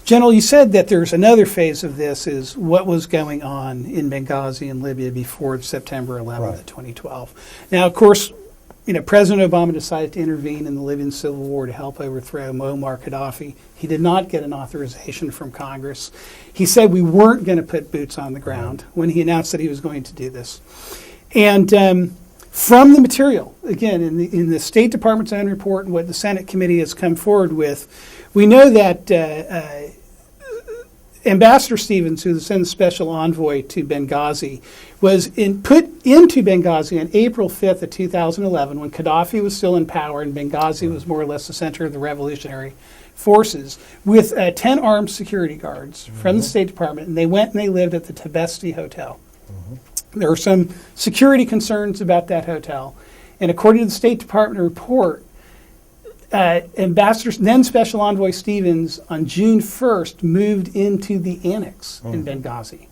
General, you said that there's another phase of this, is what was going on in Benghazi and Libya before September 11th of 2012. Now, of course, President Obama decided to intervene in the Libyan civil war to help overthrow Muammar Gaddafi. He did not get an authorization from Congress. He said we weren't going to put boots on the ground when he announced that he was going to do this. And from the material, again, in the State Department's own report and what the Senate committee has come forward with, we know that Ambassador Stevens, who was the Senate Special Envoy to Benghazi, was put into Benghazi on April 5th of 2011 when Gaddafi was still in power and Benghazi was more or less the center of the revolutionary forces, with 10 armed security guards from the State Department, and they went and they lived at the Tibesti Hotel. There were some security concerns about that hotel, and according to the State Department report, Ambassador, then Special Envoy Stevens, on June 1st, moved into the annex in Benghazi,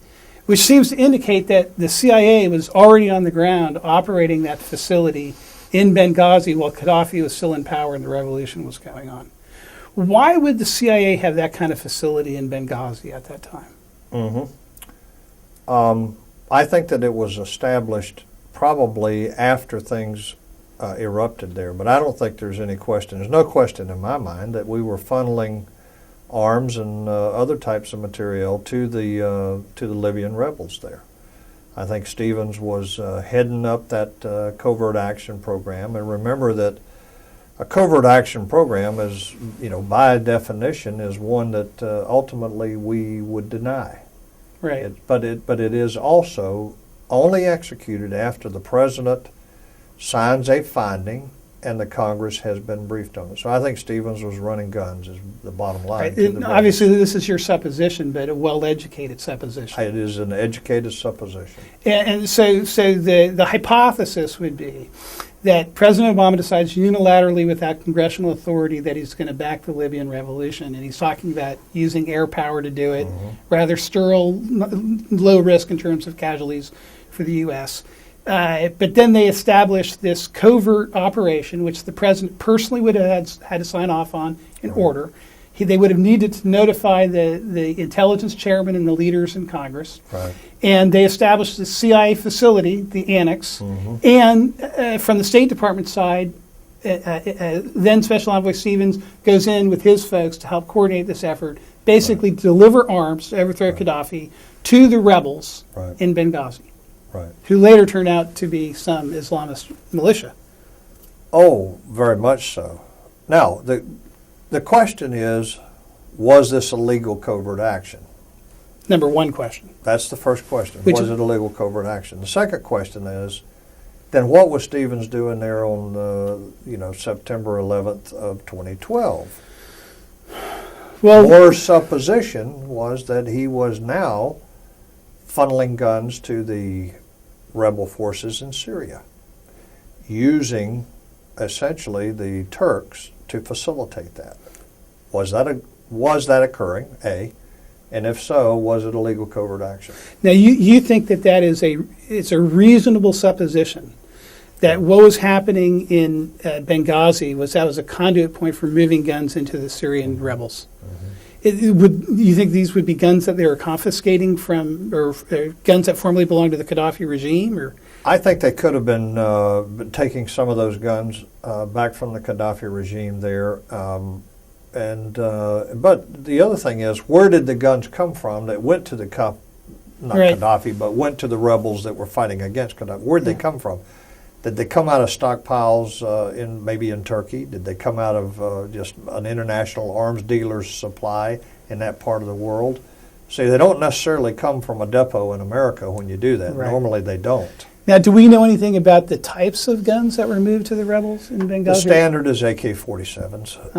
which seems to indicate that the CIA was already on the ground operating that facility in Benghazi while Gaddafi was still in power and the revolution was going on. Why would the CIA have that kind of facility in Benghazi at that time? I think that it was established probably after things erupted there, but I don't think there's any question. There's no question in my mind that we were funneling arms and other types of material to the Libyan rebels there. I think Stevens was heading up that covert action program, and remember that a covert action program is, by definition, is one that ultimately we would deny. Right. But it is also only executed after the president signs a finding and the Congress has been briefed on it. So I think Stevens was running guns, is the bottom line. Right. Obviously, this is your supposition, but a well-educated supposition. It is an educated supposition. And so the hypothesis would be that President Obama decides unilaterally without congressional authority that he's going to back the Libyan revolution, and he's talking about using air power to do it, rather sterile, low risk in terms of casualties for the U.S., but then they established this covert operation, which the president personally would have had to sign off on in order. They would have needed to notify the intelligence chairman and the leaders in Congress. Right. And they established the CIA facility, the annex. And from the State Department side, then Special Envoy Stevens goes in with his folks to help coordinate this effort, basically deliver arms to overthrow Gaddafi to the rebels in Benghazi. Right. Who later turned out to be some Islamist militia. Oh, very much so. Now, the question is, was this a legal covert action? Number one question. That's the first question. Was it a legal covert action? The second question is, then what was Stevens doing there on September 11th of 2012? Well, more supposition was that he was now funneling guns to the rebel forces in Syria, using essentially the Turks to facilitate that. Was that occurring? A, and if so, was it a legal covert action? Now you think that it's a reasonable supposition that what was happening in Benghazi was a conduit point for moving guns into the Syrian rebels. You think these would be guns that they were confiscating from, or guns that formerly belonged to the Gaddafi regime? Or I think they could have been taking some of those guns back from the Gaddafi regime there. But the other thing is, where did the guns come from that went to the Gaddafi, but went to the rebels that were fighting against Gaddafi? Where did they come from? Did they come out of stockpiles maybe in Turkey? Did they come out of just an international arms dealer's supply in that part of the world? See, they don't necessarily come from a depot in America when you do that. Right. Normally they don't. Now, do we know anything about the types of guns that were moved to the rebels in Benghazi? The standard is AK-47s,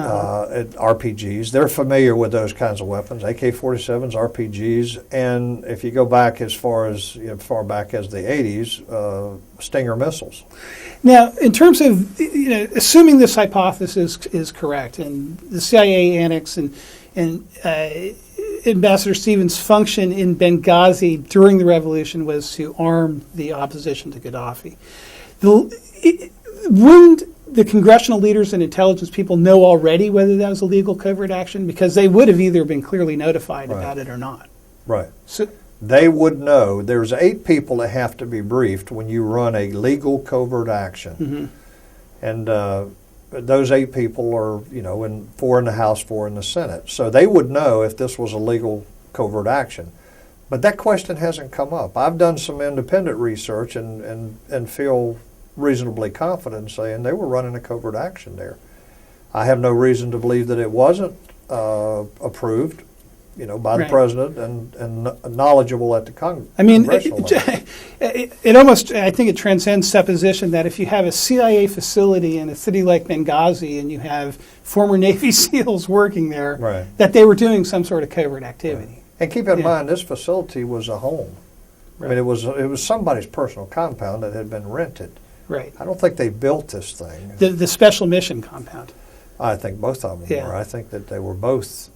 RPGs. They're familiar with those kinds of weapons, AK-47s, RPGs, and if you go back as far back as the 80s, Stinger missiles. Now, in terms of, assuming this hypothesis is correct, and the CIA annex and Ambassador Stevens' function in Benghazi during the revolution was to arm the opposition to Gaddafi. Wouldn't the congressional leaders and intelligence people know already whether that was a legal covert action? Because they would have either been clearly notified about it or not. Right. So They would know. There's 8 people that have to be briefed when you run a legal covert action. And those 8 people are, in 4 in the House, 4 in the Senate. So they would know if this was a legal covert action. But that question hasn't come up. I've done some independent research and feel reasonably confident in saying they were running a covert action there. I have no reason to believe that it wasn't approved, by the president and knowledgeable at the congressional level. It almost, I think it transcends supposition that if you have a CIA facility in a city like Benghazi and you have former Navy SEALs working there, that they were doing some sort of covert activity. And keep in mind, this facility was a home. I mean, it was somebody's personal compound that had been rented. Right. I don't think they built this thing. The special mission compound. I think both of them were. I think that they were both,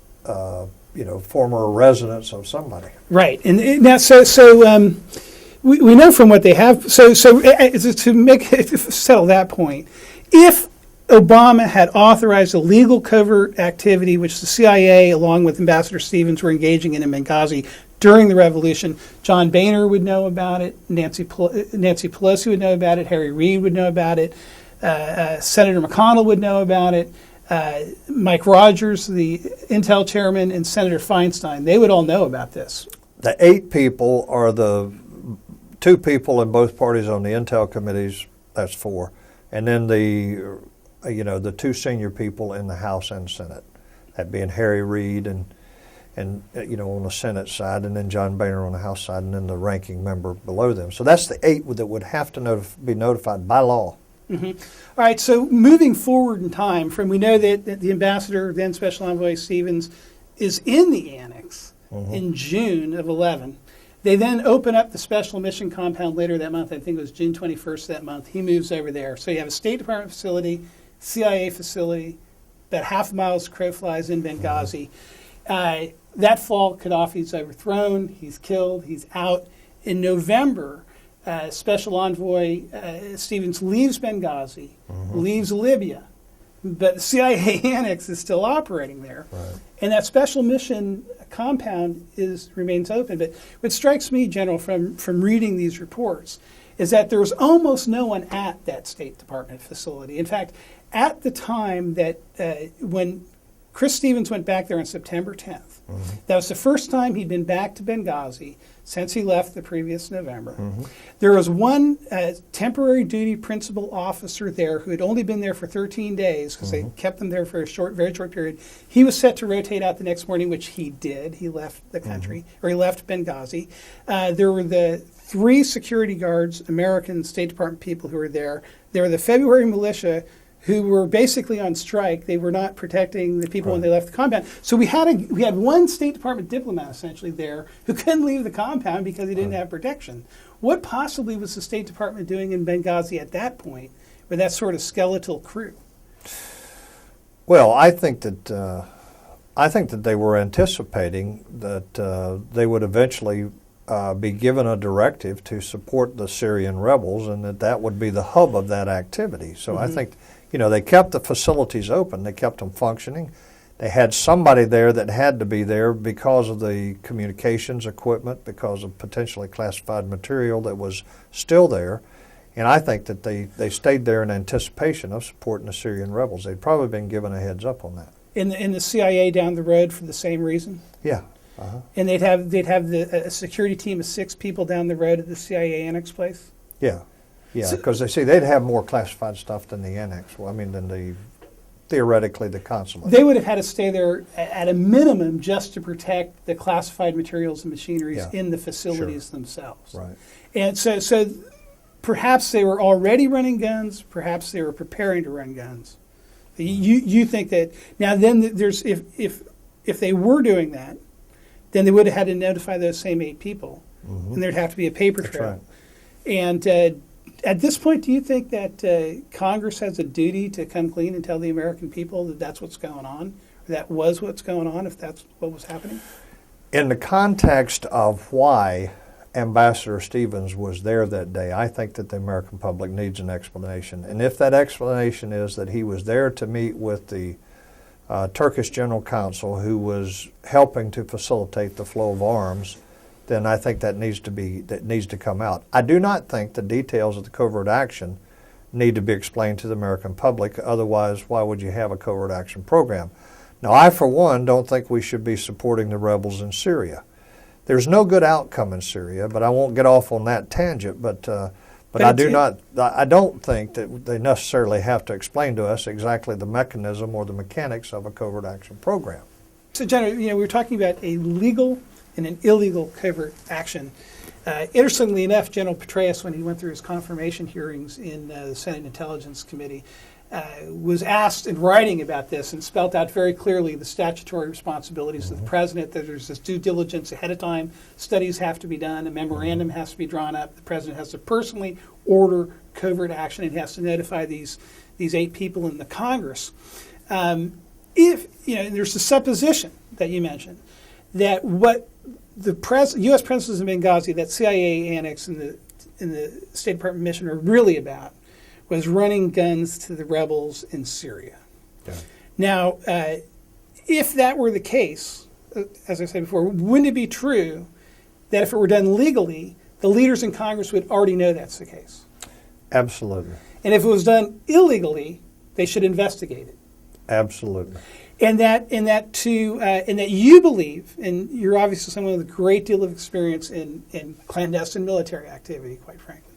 former residents of somebody. Right. And now, we know from what they have. So to settle that point, if Obama had authorized illegal covert activity, which the CIA, along with Ambassador Stevens, were engaging in Benghazi during the revolution, John Boehner would know about it, Nancy Pelosi would know about it, Harry Reid would know about it, Senator McConnell would know about it, Mike Rogers, the Intel chairman, and Senator Feinstein, they would all know about this. The 8 people are the 2 people in both parties on the Intel committees, that's 4, and then the 2 senior people in the House and Senate, that being Harry Reid and on the Senate side, and then John Boehner on the House side, and then the ranking member below them. So that's the 8 that would have to be notified by law. All right, so moving forward in time, we know that the ambassador, then Special Envoy Stevens, is in the annex in June of 11. They then open up the special mission compound later that month. I think it was June 21st that month. He moves over there. So you have a State Department facility, CIA facility, about half a mile as crow flies in Benghazi. That fall, Gaddafi's overthrown. He's killed. He's out. In November, Special Envoy Stevens leaves Benghazi, leaves Libya, but the CIA annex is still operating there. And that special mission compound remains open. But what strikes me, General, from reading these reports is that there's almost no one at that State Department facility. In fact, at the time that when Chris Stevens went back there on September 10th, that was the first time he'd been back to Benghazi since he left the previous November. There was one temporary duty principal officer there who had only been there for 13 days because they kept them there for a very short period. He was set to rotate out the next morning, which he did. He left the country, or he left Benghazi. There were the 3 security guards, American State Department people who were there. There were the February militia who were basically on strike. They were not protecting the people when they left the compound. So we had one State Department diplomat essentially there who couldn't leave the compound because he didn't have protection. What possibly was the State Department doing in Benghazi at that point with that sort of skeletal crew? Well, I think that they were anticipating that they would eventually be given a directive to support the Syrian rebels, and that would be the hub of that activity. So I think, they kept the facilities open. They kept them functioning. They had somebody there that had to be there because of the communications equipment, because of potentially classified material that was still there. And I think that they stayed there in anticipation of supporting the Syrian rebels. They'd probably been given a heads up on that. In the CIA down the road for the same reason? Yeah. And they'd have a security team of 6 people down the road at the CIA annex place? Yeah. Yeah, because they'd have more classified stuff than the annex. Well, I mean, than theoretically the consulate. They would have had to stay there at a minimum just to protect the classified materials and machineries in the facilities themselves. Right. And so perhaps they were already running guns. Perhaps they were preparing to run guns. You think that now? Then there's if they were doing that, then they would have had to notify those same 8 people, and there'd have to be a paper trail. Right. And at this point, do you think that Congress has a duty to come clean and tell the American people that that's what's going on, or that was what's going on, if that's what was happening? In the context of why Ambassador Stevens was there that day, I think that the American public needs an explanation. And if that explanation is that he was there to meet with the Turkish General Counsel, who was helping to facilitate the flow of arms, then I think that needs to come out. I do not think the details of the covert action need to be explained to the American public. Otherwise, why would you have a covert action program? Now, I, for one, don't think we should be supporting the rebels in Syria. There's no good outcome in Syria, but I won't get off on that tangent. But I don't think that they necessarily have to explain to us exactly the mechanism or the mechanics of a covert action program. So, General, we were talking about a legal and an illegal covert action. Interestingly enough, General Petraeus, when he went through his confirmation hearings in the Senate Intelligence Committee, was asked in writing about this and spelled out very clearly the statutory responsibilities of the president, that there's this due diligence ahead of time, studies have to be done, a memorandum has to be drawn up, the president has to personally order covert action and has to notify these 8 people in the Congress. If, there's the supposition that you mentioned that what the U.S. presence in Benghazi, that CIA annex and the State Department mission are really about was running guns to the rebels in Syria. Yeah. Now, if that were the case, as I said before, wouldn't it be true that if it were done legally, the leaders in Congress would already know that's the case? Absolutely. And if it was done illegally, they should investigate it. Absolutely. And that you believe, and you're obviously someone with a great deal of experience in clandestine military activity, quite frankly,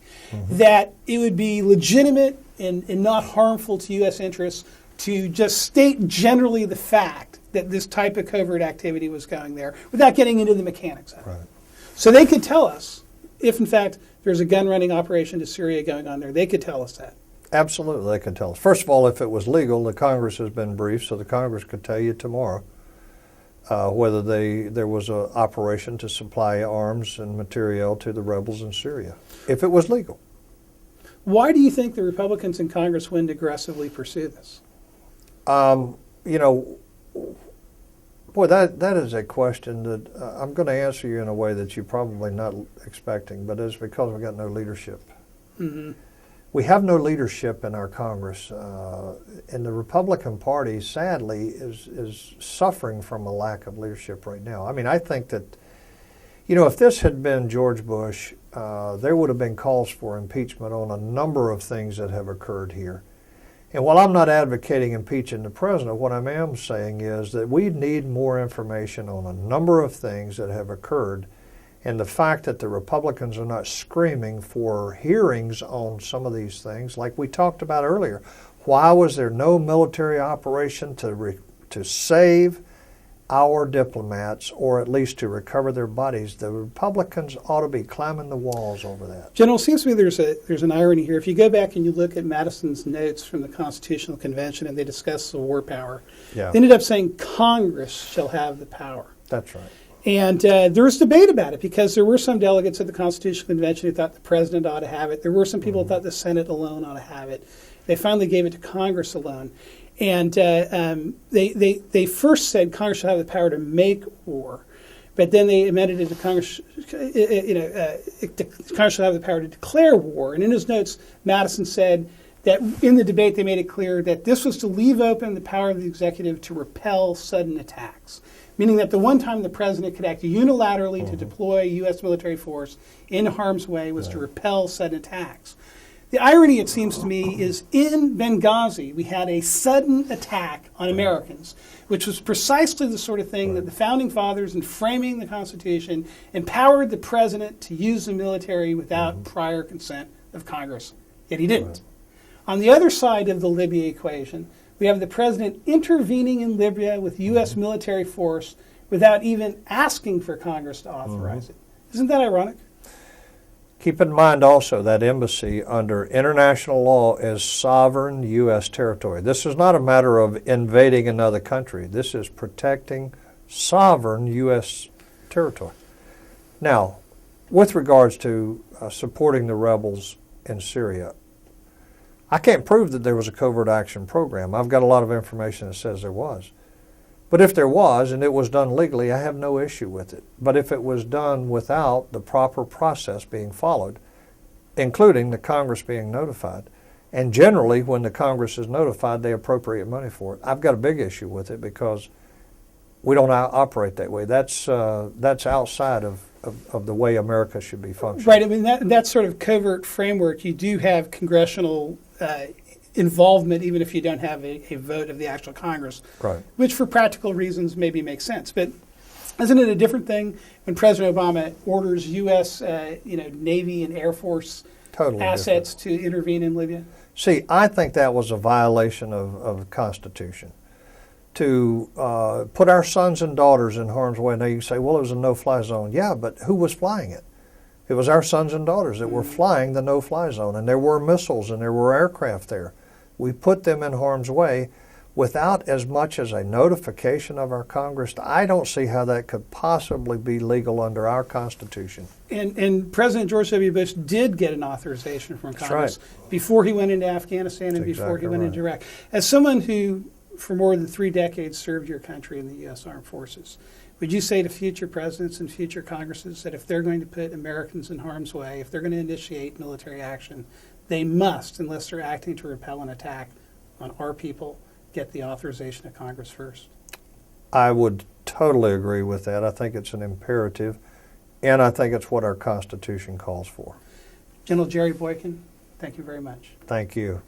that it would be legitimate and not harmful to U.S. interests to just state generally the fact that this type of covert activity was going there without getting into the mechanics of it. Right. So they could tell us if, in fact, there's a gun-running operation to Syria going on there. They could tell us that. Absolutely, they could tell us. First of all, if it was legal, the Congress has been briefed, so the Congress could tell you tomorrow whether there was an operation to supply arms and materiel to the rebels in Syria, if it was legal. Why do you think the Republicans in Congress wouldn't aggressively pursue this? Boy, that is a question that I'm going to answer you in a way that you're probably not expecting, but it's because we've got no leadership. Mm-hmm. We have no leadership in our Congress, and the Republican Party, sadly, is suffering from a lack of leadership right now. I mean, I think that, if this had been George Bush, there would have been calls for impeachment on a number of things that have occurred here. And while I'm not advocating impeaching the president, what I am saying is that we need more information on a number of things that have occurred. And the fact that the Republicans are not screaming for hearings on some of these things, like we talked about earlier, why was there no military operation to save our diplomats, or at least to recover their bodies? The Republicans ought to be climbing the walls over that. General, it seems to me there's an irony here. If you go back and you look at Madison's notes from the Constitutional Convention and they discuss the war power, they ended up saying Congress shall have the power. That's right. And there was debate about it because there were some delegates at the Constitutional Convention who thought the president ought to have it. There were some people who thought the Senate alone ought to have it. They finally gave it to Congress alone. And they first said Congress should have the power to make war. But then they amended it to Congress, Congress should have the power to declare war. And in his notes, Madison said that in the debate they made it clear that this was to leave open the power of the executive to repel sudden attacks. Meaning that the one time the president could act unilaterally to deploy U.S. military force in harm's way was to repel sudden attacks. The irony, it seems to me, is in Benghazi we had a sudden attack on Americans, which was precisely the sort of thing that the Founding Fathers, in framing the Constitution, empowered the president to use the military without prior consent of Congress. Yet he didn't. On the other side of the Libya equation, we have the president intervening in Libya with U.S. military force without even asking for Congress to authorize it. Isn't that ironic? Keep in mind also that embassy under international law is sovereign U.S. territory. This is not a matter of invading another country. This is protecting sovereign U.S. territory. Now, with regards to supporting the rebels in Syria, I can't prove that there was a covert action program. I've got a lot of information that says there was. But if there was, and it was done legally, I have no issue with it. But if it was done without the proper process being followed, including the Congress being notified, and generally when the Congress is notified, they appropriate money for it, I've got a big issue with it because we don't operate that way. That's outside of the way America should be functioning. Right. I mean, that sort of covert framework, you do have congressional involvement, even if you don't have a vote of the actual Congress, Right. which for practical reasons maybe makes sense. But isn't it a different thing when President Obama orders U.S. Navy and Air Force Totally assets to intervene in Libya? See, I think that was a violation of the Constitution. To put our sons and daughters in harm's way. Now you say, well, it was a no-fly zone. Yeah, but who was flying it? It was our sons and daughters that were flying the no-fly zone, and there were missiles and there were aircraft there. We put them in harm's way without as much as a notification of our Congress. I don't see how that could possibly be legal under our Constitution. And President George W. Bush did get an authorization from Congress before he went into Afghanistan and before he went into Iraq. As someone who, for more than 3 decades, served your country in the U.S. Armed Forces, would you say to future presidents and future Congresses that if they're going to put Americans in harm's way, if they're going to initiate military action, they must, unless they're acting to repel an attack on our people, get the authorization of Congress first? I would totally agree with that. I think it's an imperative, and I think it's what our Constitution calls for. General Jerry Boykin, thank you very much. Thank you.